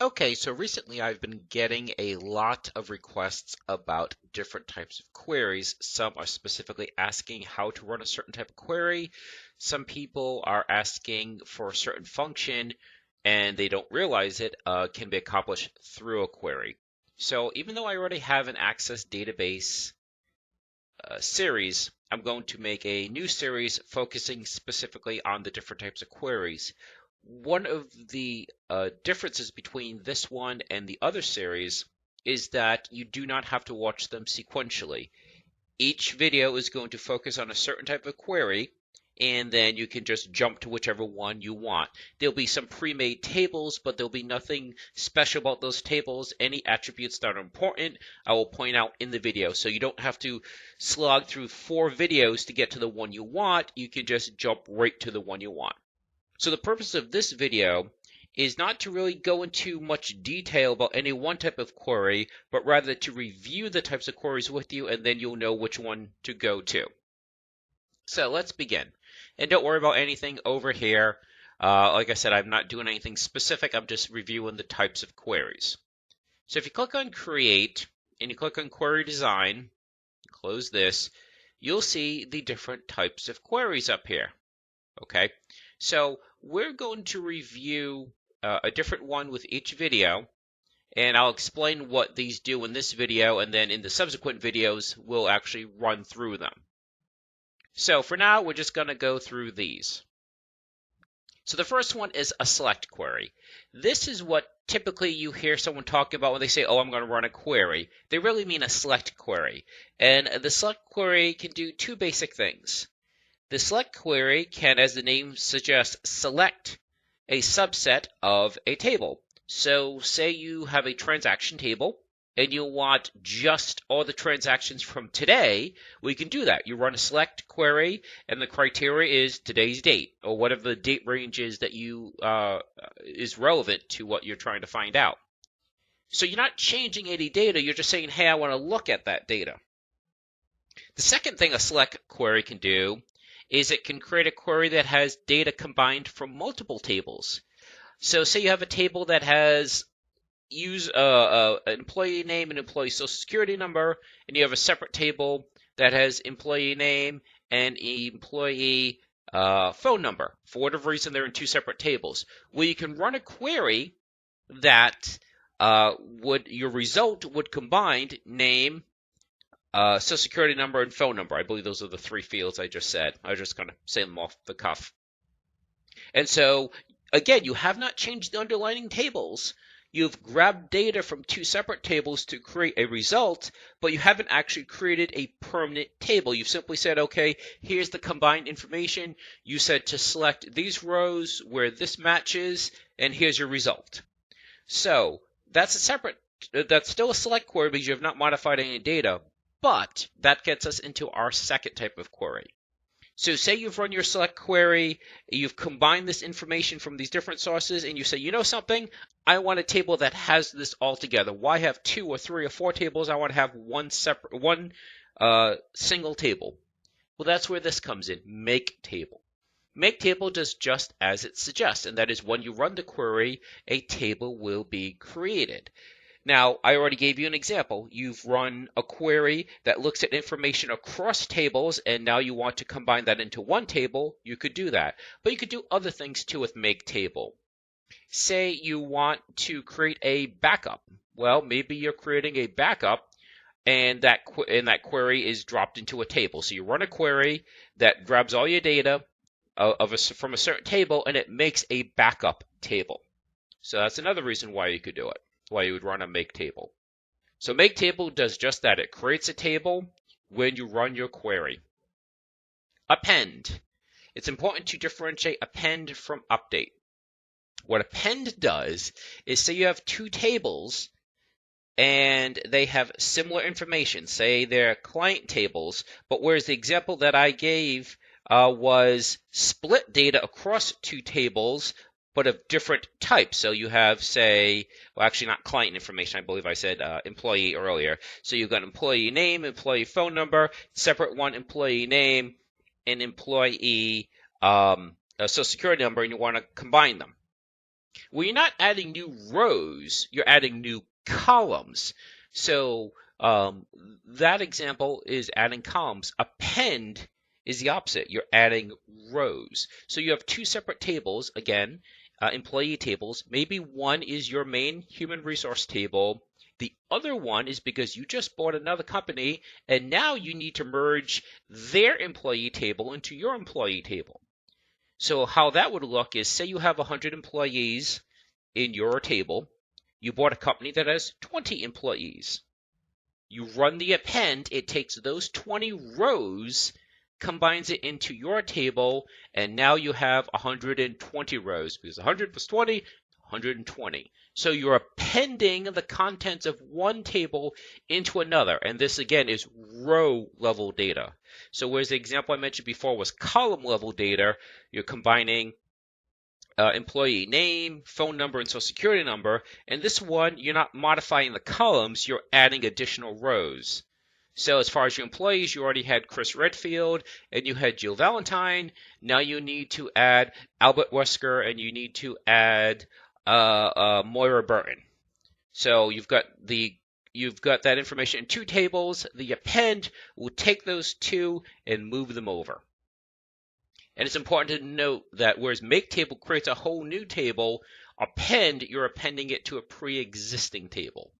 Okay, so recently I've been getting a lot of requests about different types of queries. Some are specifically asking how to run a certain type of query. Some people are asking for a certain function and they don't realize it can be accomplished through a query. So even though I already have an Access database series, I'm going to make a new series focusing specifically on the different types of queries. One of the differences between this one and the other series is that you do not have to watch them sequentially. Each video is going to focus on a certain type of query, and then you can just jump to whichever one you want. There'll be some pre-made tables, but there'll be nothing special about those tables. Any attributes that are important, I will point out in the video. So you don't have to slog through 4 videos to get to the one you want. You can just jump right to the one you want. So the purpose of this video is not to really go into much detail about any one type of query, but rather to review the types of queries with you, and then you'll know which one to go to. So let's begin. And don't worry about anything over here. Like I said, I'm not doing anything specific. I'm just reviewing the types of queries. So if you click on Create and you click on Query Design, close this, you'll see the different types of queries up here. Okay, so we're going to review a different one with each video, and I'll explain what these do in this video, and then in the subsequent videos, we'll actually run through them. So for now, we're just going to go through these. So the first one is a select query. This is what typically you hear someone talking about when they say, oh, I'm going to run a query. They really mean a select query. And the select query can do 2 basic things. The select query can, as the name suggests, select a subset of a table. So say you have a transaction table and you want just all the transactions from today, well, you can do that. You run a select query and the criteria is today's date or whatever the date range is that is relevant to what you're trying to find out. So you're not changing any data, you're just saying, hey, I want to look at that data. The second thing a select query can do is it can create a query that has data combined from multiple tables. So say you have a table that has an employee name and employee social security number, and you have a separate table that has employee name and employee phone number. For whatever reason, they're in 2 separate tables. Well, you can run a query that your result would combine name, social security number, and phone number. I believe those are the 3 fields I just said. I was just going to say them off the cuff. And so, again, you have not changed the underlying tables. You've grabbed data from 2 separate tables to create a result, but you haven't actually created a permanent table. You've simply said, okay, here's the combined information. You said to select these rows where this matches, and here's your result. So that's still a select query because you have not modified any data, but that gets us into our second type of query. So say you've run your select query, you've combined this information from these different sources, and you say, you know something, I want a table that has this all together. Why have 2 or 3 or 4 tables? I want to have one single table. Well, that's where this comes in, make table. Make table does just as it suggests, and that is when you run the query, a table will be created. Now, I already gave you an example. You've run a query that looks at information across tables, and now you want to combine that into one table. You could do that. But you could do other things too with make table. Say you want to create a backup. Well, maybe you're creating a backup, and that query is dropped into a table. So you run a query that grabs all your data from a certain table, and it makes a backup table. So that's another reason why you could do it. Why you would run a make table. So make table does just that. It creates a table when you run your query. Append. It's important to differentiate append from update. What append does is say you have 2 tables and they have similar information. Say they're client tables, but whereas the example that I gave was split data across 2 tables, but of different types. So you have, say, well, actually not client information. I believe I said employee earlier. So you've got employee name, employee phone number, separate one employee name, and employee social security number, and you want to combine them. Well, you're not adding new rows, you're adding new columns. So that example is adding columns. Append is the opposite. You're adding rows. So you have two separate tables, again, employee tables. Maybe one is your main human resource table. The other one is because you just bought another company and now you need to merge their employee table into your employee table. So how that would look is, say you have 100 employees in your table. You bought a company that has 20 employees. You run the append, it takes those 20 rows, combines it into your table, and now you have 120 rows, because 100 plus 20, 120. So you're appending the contents of one table into another, and this again is row level data. So whereas the example I mentioned before was column level data, you're combining employee name, phone number, and social security number. And this one, you're not modifying the columns, you're adding additional rows. So as far as your employees, you already had Chris Redfield and you had Jill Valentine. Now you need to add Albert Wesker and you need to add Moira Burton. So you've got that information in two tables. The append will take those two and move them over. And it's important to note that whereas make table creates a whole new table, append, you're appending it to a pre-existing table.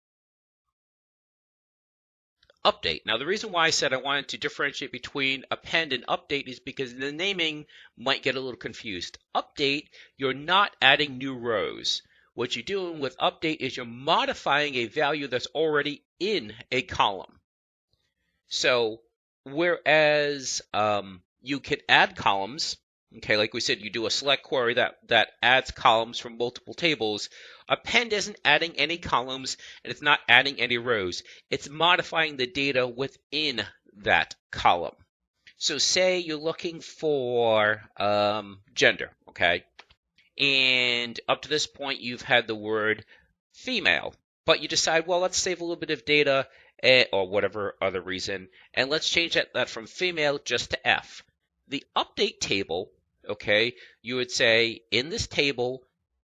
Update. Now the reason why I said I wanted to differentiate between append and update is because the naming might get a little confused. Update, you're not adding new rows. What you're doing with update is you're modifying a value that's already in a column. So whereas you can add columns, okay, like we said, you do a select query that adds columns from multiple tables. Append isn't adding any columns and it's not adding any rows. It's modifying the data within that column. So say you're looking for gender, okay, and up to this point you've had the word female, but you decide, well, let's save a little bit of data or whatever other reason, and let's change that from female just to F. The update table, okay, you would say in this table,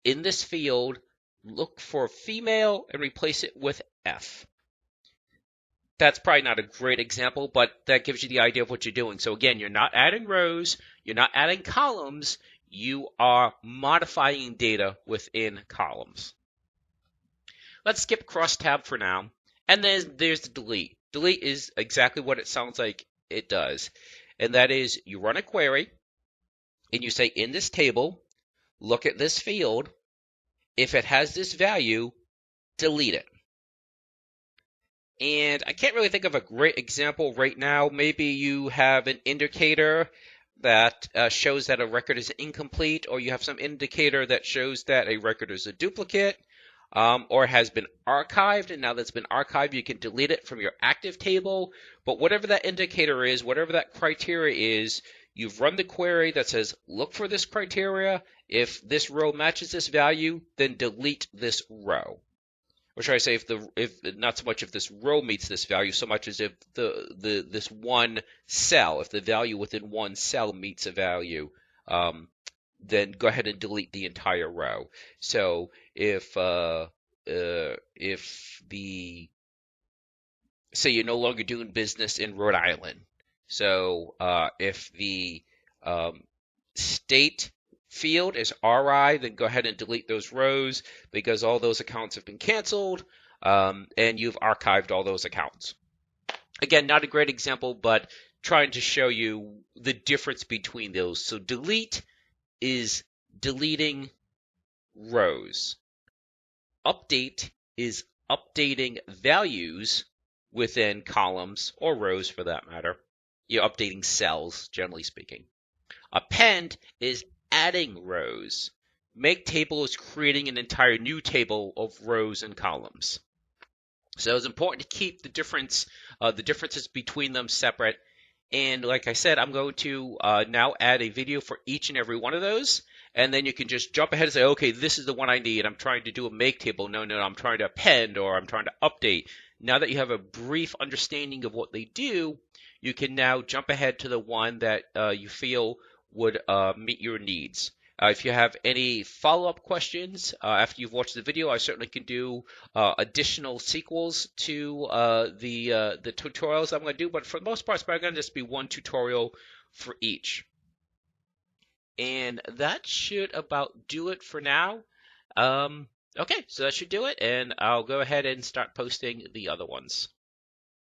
in this field, look for female and replace it with F. That's probably not a great example, but that gives you the idea of what you're doing. So again, you're not adding rows, you're not adding columns, you are modifying data within columns. Let's skip crosstab for now, and then there's the delete. Delete is exactly what it sounds like it does. And that is, you run a query, and you say, in this table, look at this field. If it has this value, delete it. And I can't really think of a great example right now. Maybe you have an indicator that shows that a record is incomplete, or you have some indicator that shows that a record is a duplicate, or has been archived, and now that's been archived, you can delete it from your active table. But whatever that indicator is, whatever that criteria is, you've run the query that says, look for this criteria. If this row matches this value, then delete this row. Or should I say, if not so much if this row meets this value, so much as if this one cell, if the value within one cell meets a value, then go ahead and delete the entire row. So if say you're no longer doing business in Rhode Island, so if the state field is RI, then go ahead and delete those rows because all those accounts have been canceled and you've archived all those accounts. Again, not a great example, but trying to show you the difference between those. So delete is deleting rows. Update is updating values within columns or rows for that matter. You're updating cells, generally speaking. Append is adding rows. Make table is creating an entire new table of rows and columns. So it's important to keep the differences between them separate. And like I said, I'm going to now add a video for each and every one of those. And then you can just jump ahead and say, okay, this is the one I need. I'm trying to do a make table. No, I'm trying to append or I'm trying to update. Now that you have a brief understanding of what they do, you can now jump ahead to the one that you feel would meet your needs. If you have any follow-up questions after you've watched the video, I certainly can do additional sequels to the tutorials I'm going to do. But for the most part, it's probably going to just be one tutorial for each. And that should about do it for now. Okay, so that should do it, and I'll go ahead and start posting the other ones.